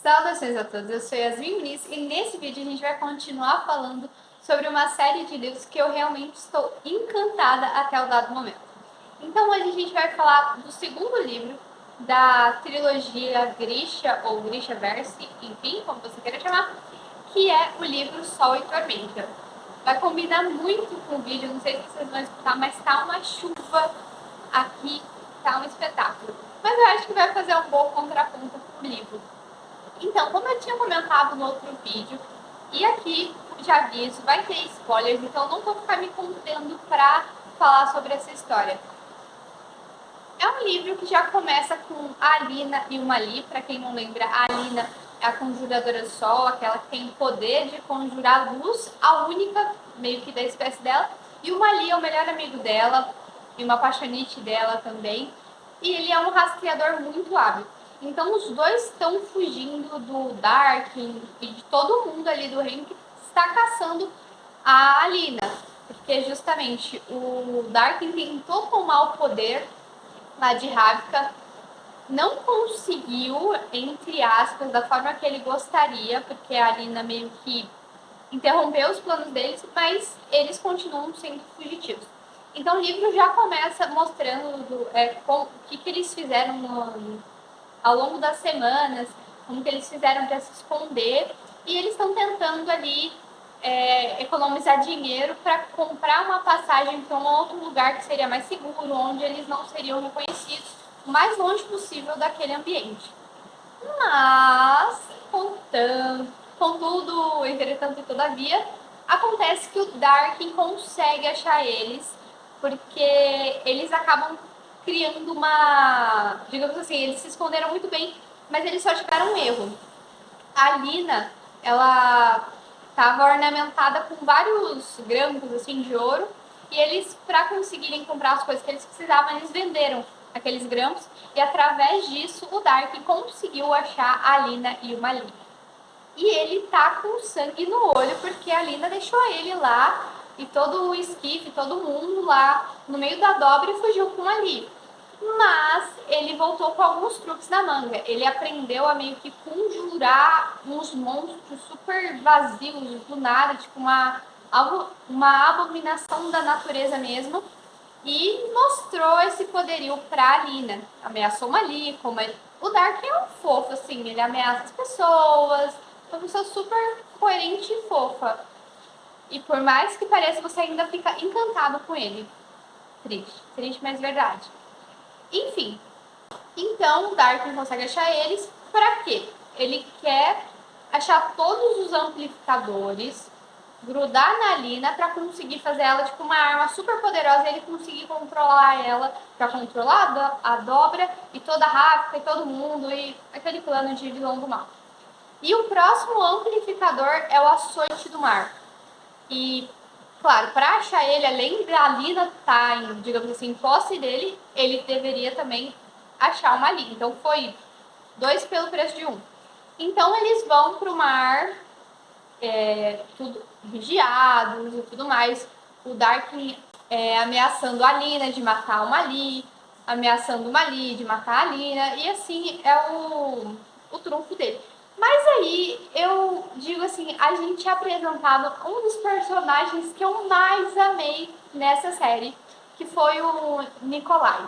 Saudações a todos, eu sou Yasmin Muniz e nesse vídeo a gente vai continuar falando sobre uma série de livros que eu realmente estou encantada até o dado momento. Então hoje a gente vai falar do segundo livro da trilogia Grisha ou Grishaverse, enfim, como você queira chamar, que é o livro Sol e Tormenta. Vai combinar muito com o vídeo, não sei se vocês vão escutar, mas tá uma chuva aqui, tá um espetáculo. Mas eu acho que vai fazer um bom contraponto com o livro. Então, como eu tinha comentado no outro vídeo, e aqui de aviso, vai ter spoilers, então não vou ficar me contendo para falar sobre essa história. É um livro que já começa com a Alina e o Mali. Para quem não lembra, a Alina é a conjuradora do sol, aquela que tem o poder de conjurar luz, a única meio que da espécie dela. E o Mali é o melhor amigo dela e uma apaixonite dela também. E ele é um rastreador muito hábil. Então os dois estão fugindo do Darkin e de todo mundo ali do reino que está caçando a Alina. Porque justamente o Darkin tentou tomar o poder lá de Ravka, não conseguiu, entre aspas, da forma que ele gostaria, porque a Alina meio que interrompeu os planos deles, mas eles continuam sendo fugitivos. Então o livro já começa mostrando o que eles fizeram ao longo das semanas, como que eles fizeram para se esconder, e eles estão tentando ali economizar dinheiro para comprar uma passagem para um outro lugar que seria mais seguro, onde eles não seriam reconhecidos, o mais longe possível daquele ambiente. Mas, contudo, entretanto e todavia, acontece que o Darkin consegue achar eles, porque eles acabam criando uma... Digamos assim, eles se esconderam muito bem, mas eles só tiveram um erro. A Alina, ela estava ornamentada com vários grampos assim de ouro, e eles, para conseguirem comprar as coisas que eles precisavam, eles venderam aqueles grampos, e através disso o Dark conseguiu achar a Alina e o Mali. E ele tá com sangue no olho porque a Alina deixou ele lá e todo o esquife, todo mundo lá no meio da dobra e fugiu com o Mali. Mas ele voltou com alguns truques na manga. Ele aprendeu a meio que conjurar uns monstros super vazios do nada, tipo uma abominação da natureza mesmo. E mostrou esse poderio pra Alina. Ameaçou uma ali, como ele... O Dark é um fofo, assim, ele ameaça as pessoas, uma pessoa super coerente e fofa. E por mais que pareça, você ainda fica encantado com ele. Triste, mas verdade. Enfim, então o Dark consegue achar eles. Pra quê? Ele quer achar todos os amplificadores, grudar na Alina pra conseguir fazer ela tipo uma arma super poderosa e ele conseguir controlar ela, pra controlar a dobra e toda a Ravka e todo mundo e aquele plano de vilão do mal. E o próximo amplificador é o Açoite do Mar. E, claro, para achar ele, além da Alina estar, digamos assim, em posse dele, ele deveria também achar uma Alina. Então foi 2 pelo preço de 1. Então eles vão para o mar, tudo vigiados e tudo mais. O Darkin ameaçando a Alina de matar o Mali, ameaçando o Mali de matar a Alina, e assim é o trunfo dele. Mas aí eu digo assim, a gente é apresentado um dos personagens que eu mais amei nessa série, que foi o Nikolai.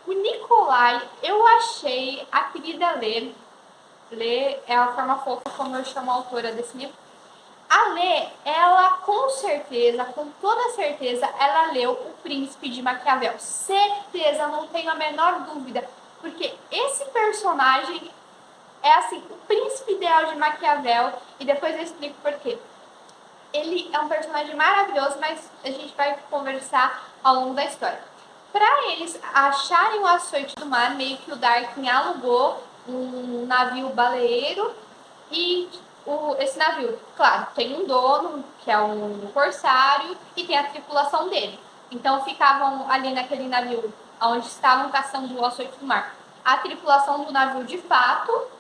O Nikolai, eu achei a querida Lê é a forma fofa como eu chamo a autora desse livro. A Lê, ela com certeza, com toda certeza, ela leu O Príncipe de Maquiavel. Certeza, não tenho a menor dúvida. Porque esse personagem é assim, o príncipe ideal de Maquiavel. E depois eu explico por quê. Ele é um personagem maravilhoso, mas a gente vai conversar ao longo da história. Para eles acharem o Açoite do Mar, meio que o Darkin alugou um navio baleeiro e esse navio, claro, tem um dono, que é um corsário, e tem a tripulação dele. Então ficavam ali naquele navio onde estavam caçando o Açoite do Mar. A tripulação do navio de fato,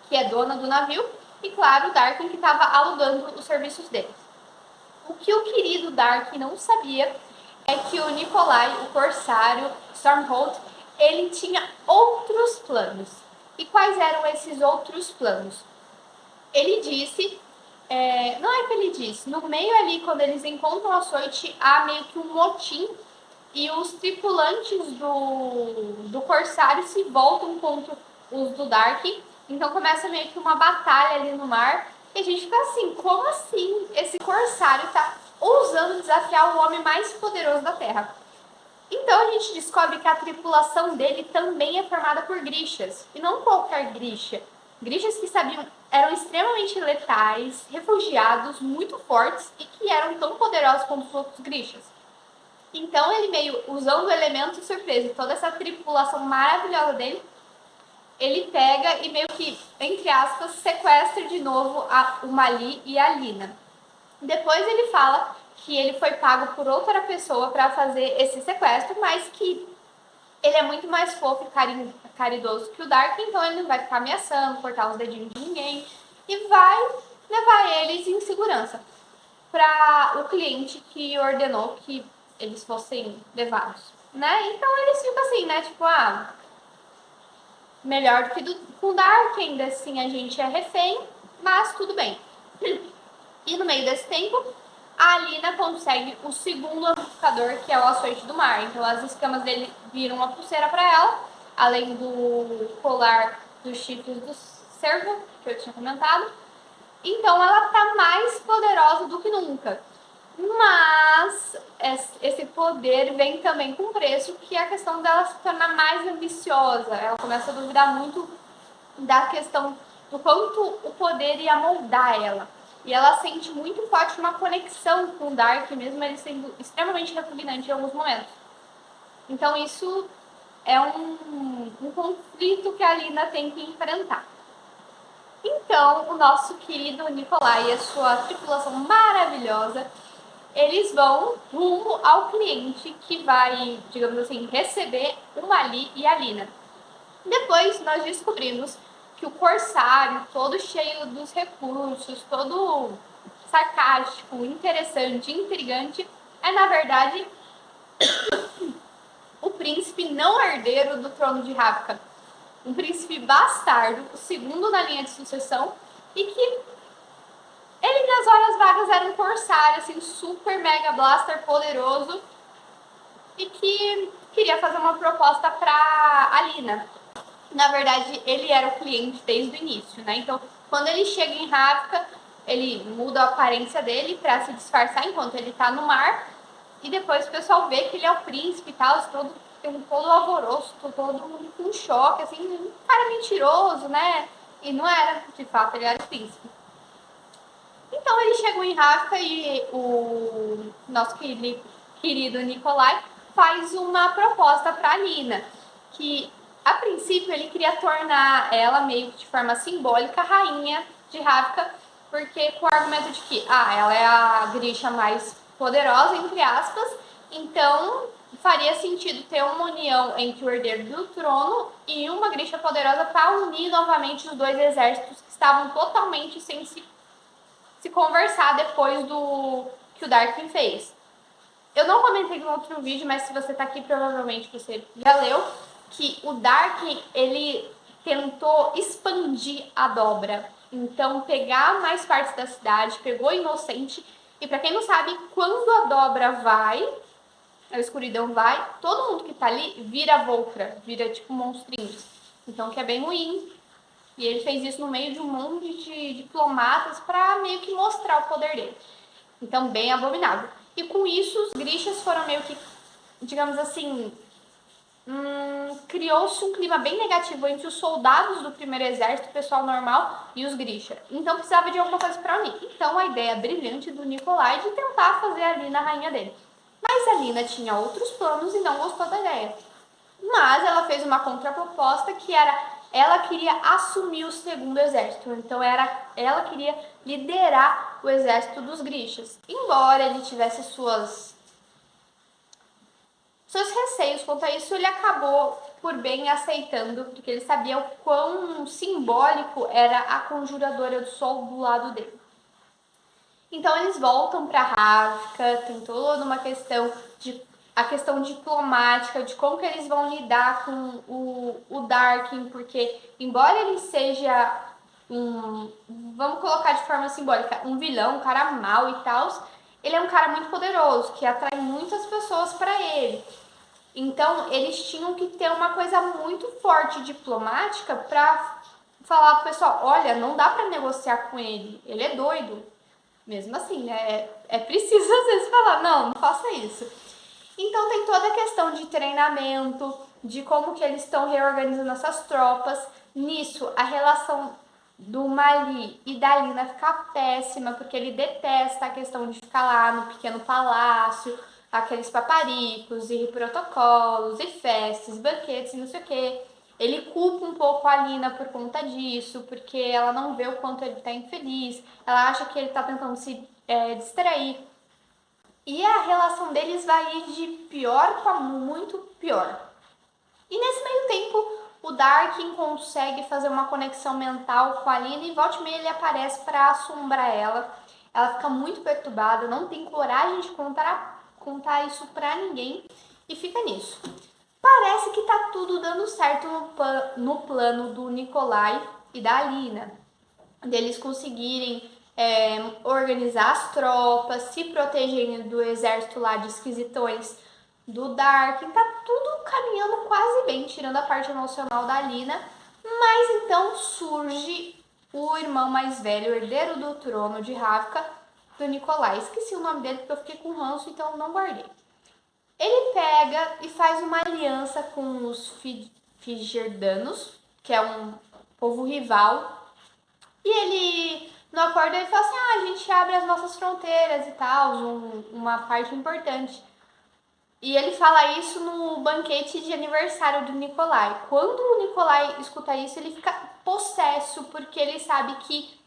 que é dona do navio, e claro, o Darkin que estava alugando os serviços deles. O que o querido Darkin não sabia é que o Nikolai, o corsário, Stormhold, ele tinha outros planos. E quais eram esses outros planos? Ele disse, não é que ele disse, no meio ali, quando eles encontram o açoite, há meio que um motim e os tripulantes do Corsário se voltam contra os do Dark. Então começa meio que uma batalha ali no mar. E a gente fica assim, como assim esse Corsário tá ousando desafiar o homem mais poderoso da Terra? Então a gente descobre que a tripulação dele também é formada por Grishas. E não qualquer Grisha. Grishas que eram extremamente letais, refugiados, muito fortes e que eram tão poderosos quanto os outros Grishas. Então ele meio, usando o elemento surpresa e toda essa tripulação maravilhosa dele, ele pega e meio que, entre aspas, sequestra de novo o Mali e a Lina. Depois ele fala que ele foi pago por outra pessoa para fazer esse sequestro, mas que ele é muito mais fofo e caridoso que o Dark, então ele não vai ficar ameaçando, cortar os dedinhos de ninguém e vai levar eles em segurança para o cliente que ordenou que eles fossem levados, né? Então eles ficam assim, né? Tipo, melhor do que com o Dark, ainda assim a gente é refém, mas tudo bem. E no meio desse tempo, a Alina consegue o segundo amplificador, que é o açoite do mar. Então as escamas dele viram uma pulseira para ela, além do colar dos chifres do cervo, que eu tinha comentado. Então ela tá mais poderosa do que nunca. Mas esse poder vem também com preço, que é a questão dela se tornar mais ambiciosa. Ela começa a duvidar muito da questão do quanto o poder ia moldar ela. E ela sente muito forte uma conexão com o Dark, mesmo ele sendo extremamente repugnante em alguns momentos. Então isso é um conflito que a Lina tem que enfrentar. Então, o nosso querido Nikolai e a sua tripulação maravilhosa, eles vão rumo ao cliente que vai, digamos assim, receber o Mali e a Lina. Depois nós descobrimos que o Corsário, todo cheio dos recursos, todo sarcástico, interessante, intrigante, é na verdade o príncipe não herdeiro do trono de Ravka. Um príncipe bastardo, o segundo na linha de sucessão, e que ele nas horas vagas era um corsário, assim, super mega blaster poderoso, e que queria fazer uma proposta para Alina. Na verdade, ele era o cliente desde o início, né? Então, quando ele chega em Ravka, ele muda a aparência dele para se disfarçar enquanto ele tá no mar, e depois o pessoal vê que ele é o príncipe e tal, tem todo alvoroço, todo mundo com choque, assim, um cara mentiroso, né? E não era, de fato, ele era o príncipe. Então ele chegou em Ravka e o nosso querido Nikolai faz uma proposta para a Nina, que a princípio ele queria tornar ela meio que de forma simbólica rainha de Ravka, porque com o argumento de que ela é a Grisha mais poderosa, entre aspas, então faria sentido ter uma união entre o herdeiro do trono e uma Grisha poderosa para unir novamente os dois exércitos que estavam totalmente sem se conversar depois do que o Darkin fez. Eu não comentei no outro vídeo, mas se você tá aqui, provavelmente você já leu, que o Darkin, ele tentou expandir a dobra. Então, pegar mais partes da cidade, pegou Inocente, e para quem não sabe, quando a dobra vai, a escuridão vai, todo mundo que tá ali vira Volcra, vira tipo monstrinhos. Então, que é bem ruim. E ele fez isso no meio de um monte de diplomatas para meio que mostrar o poder dele. Então, bem abominável. E com isso, os Grishas foram meio que, digamos assim, criou-se um clima bem negativo entre os soldados do primeiro exército, o pessoal normal, e os Grisha. Então, precisava de alguma coisa para unir. Então, a ideia brilhante do Nikolai de tentar fazer a Lina a rainha dele. Mas a Lina tinha outros planos e não gostou da ideia. Mas ela fez uma contraproposta que era ela queria assumir o segundo exército. Então ela queria liderar o exército dos Grishas. Embora ele tivesse seus receios quanto a isso, ele acabou por bem aceitando, porque ele sabia o quão simbólico era a conjuradora do sol do lado dele. Então eles voltam para Ravka, tem toda uma questão de a questão diplomática, de como que eles vão lidar com o Darkin, porque embora ele seja vamos colocar de forma simbólica, um vilão, um cara mau e tal, ele é um cara muito poderoso, que atrai muitas pessoas para ele. Então, eles tinham que ter uma coisa muito forte diplomática para falar pro pessoal, olha, não dá para negociar com ele, ele é doido. Mesmo assim, né? É preciso às vezes falar, não faça isso. Então tem toda a questão de treinamento, de como que eles estão reorganizando essas tropas. Nisso, a relação do Mali e da Lina fica péssima, porque ele detesta a questão de ficar lá no pequeno palácio, aqueles paparicos e protocolos e festas, banquetes e não sei o que. Ele culpa um pouco a Lina por conta disso, porque ela não vê o quanto ele tá infeliz, ela acha que ele tá tentando se distrair. E a relação deles vai ir de pior para muito pior. E nesse meio tempo, o Darkin consegue fazer uma conexão mental com a Lina e volta e meia ele aparece para assombrar ela. Ela fica muito perturbada, não tem coragem de contar isso para ninguém e fica nisso. Parece que tá tudo dando certo no plano do Nikolai e da Alina, deles conseguirem organizar as tropas, se protegerem do exército lá de esquisitões do Darkin. Tá tudo caminhando quase bem, tirando a parte emocional da Alina. Mas então surge o irmão mais velho, o herdeiro do trono de Ravka, do Nikolai. Esqueci o nome dele porque eu fiquei com ranço, então não guardei. Ele pega e faz uma aliança com os Figerdanos, que é um povo rival. E ele, no acordo, ele fala assim, a gente abre as nossas fronteiras e tal, uma parte importante. E ele fala isso no banquete de aniversário do Nikolai. Quando o Nikolai escuta isso, ele fica possesso, porque ele sabe que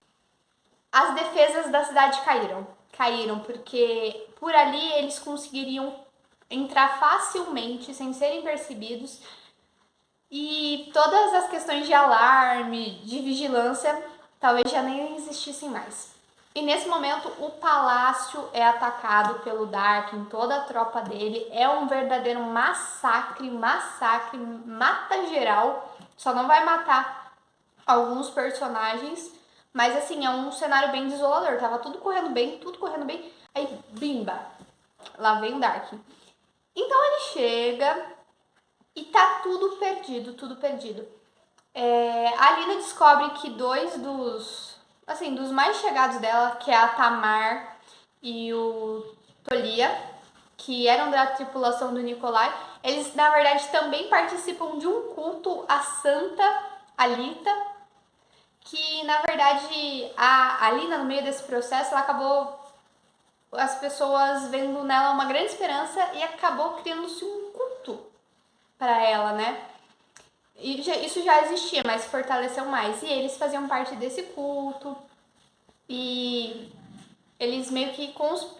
as defesas da cidade caíram. Caíram, porque por ali eles conseguiriam entrar facilmente, sem serem percebidos. E todas as questões de alarme, de vigilância, talvez já nem existissem mais. E nesse momento o palácio é atacado pelo Darkin, toda a tropa dele. É um verdadeiro massacre, mata geral. Só não vai matar alguns personagens, mas assim, é um cenário bem desolador. Tava tudo correndo bem, aí bimba, lá vem o Darkin. Então ele chega e tá tudo perdido. A Lina descobre que dois dos mais chegados dela, que é a Tamar e o Tolia, que eram da tripulação do Nikolai, eles na verdade também participam de um culto à Santa Alita, que na verdade a Lina, no meio desse processo, ela acabou as pessoas vendo nela uma grande esperança e acabou criando-se um culto para ela, né? E isso já existia, mas fortaleceu mais. E eles faziam parte desse culto. E eles meio que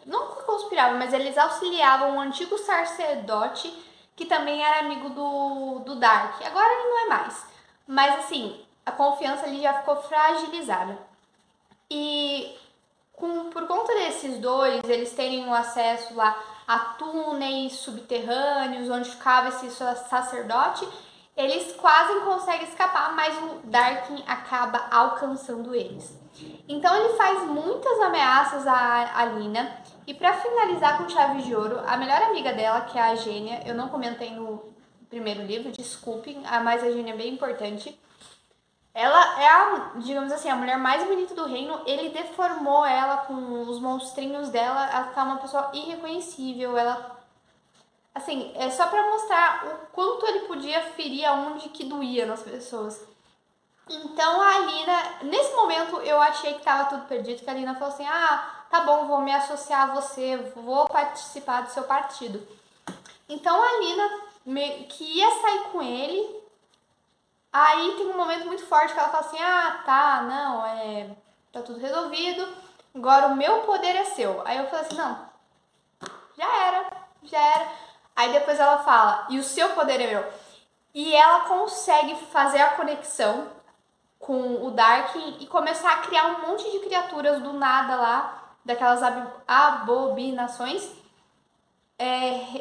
não conspiravam, mas eles auxiliavam um antigo sacerdote que também era amigo do Dark. Agora ele não é mais. Mas assim, a confiança ali já ficou fragilizada. E por conta desses dois, eles terem o acesso lá a túneis subterrâneos, onde ficava esse sacerdote, eles quase conseguem escapar, mas o Darkin acaba alcançando eles. Então ele faz muitas ameaças a Lina. E para finalizar com chave de ouro, a melhor amiga dela, que é a Gênia, eu não comentei no primeiro livro, desculpem, mas a Gênia é bem importante. Ela é digamos assim, a mulher mais bonita do reino. Ele deformou ela com os monstrinhos dela. Ela tá uma pessoa irreconhecível. Ela, assim, é só pra mostrar o quanto ele podia ferir aonde que doía nas pessoas. Então a Alina, nesse momento eu achei que tava tudo perdido, que a Alina falou assim, tá bom, vou me associar a você, vou participar do seu partido. Então a Alina, que ia sair com ele, aí tem um momento muito forte que ela fala assim, tá tudo resolvido, agora o meu poder é seu. Aí eu falei assim, não, já era. Aí depois ela fala, e o seu poder é meu. E ela consegue fazer a conexão com o Darkin e começar a criar um monte de criaturas do nada lá, daquelas abominações.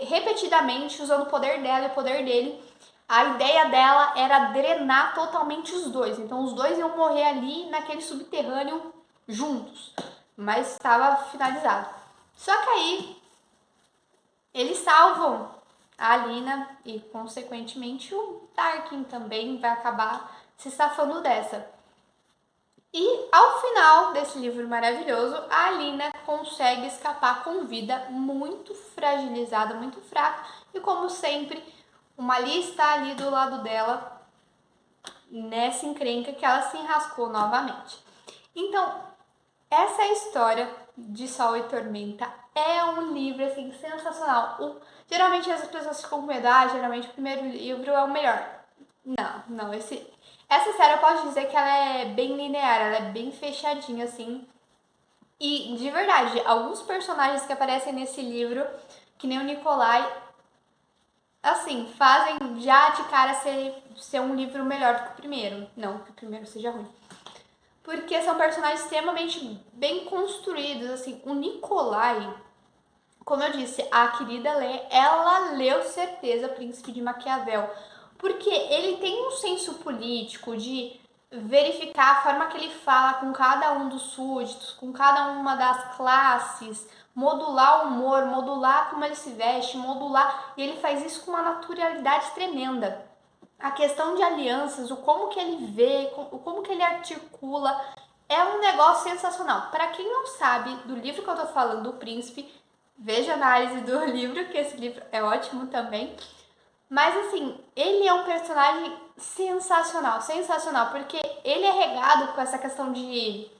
repetidamente usando o poder dela e o poder dele. A ideia dela era drenar totalmente os dois. Então os dois iam morrer ali naquele subterrâneo juntos. Mas estava finalizado. Só que aí eles salvam a Alina e, consequentemente, o Tarkin também vai acabar se safando dessa. E ao final desse livro maravilhoso, a Alina consegue escapar com vida, muito fragilizada, muito fraca. E como sempre, o Mali está ali do lado dela, nessa encrenca que ela se enrascou novamente. Então, essa é a história de Sol e Tormenta. É um livro, assim, sensacional. Geralmente as pessoas ficam com medo, geralmente o primeiro livro é o melhor. Não, essa série eu posso dizer que ela é bem linear, ela é bem fechadinha, assim. E, de verdade, alguns personagens que aparecem nesse livro, que nem o Nikolai, assim, fazem já de cara ser um livro melhor do que o primeiro. Não que o primeiro seja ruim. Porque são personagens extremamente bem construídos, assim. O Nikolai, como eu disse, a querida Lê, ela leu certeza Príncipe de Maquiavel. Porque ele tem um senso político de verificar a forma que ele fala com cada um dos súditos, com cada uma das classes, modular o humor, modular como ele se veste, modular, e ele faz isso com uma naturalidade tremenda. A questão de alianças, o como que ele vê, o como que ele articula, é um negócio sensacional. Para quem não sabe do livro que eu tô falando, do Príncipe, veja a análise do livro, que esse livro é ótimo também. Mas assim, ele é um personagem sensacional, sensacional, porque ele é regado com essa questão de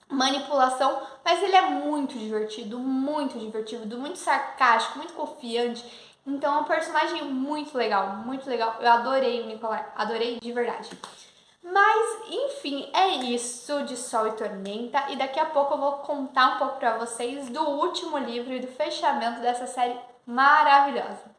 manipulação, mas ele é muito divertido, muito sarcástico, muito confiante. Então é um personagem muito legal, muito legal. Eu adorei o Nikolai, adorei de verdade. Mas, enfim, é isso de Sol e Tormenta. E daqui a pouco eu vou contar um pouco pra vocês do último livro e do fechamento dessa série maravilhosa.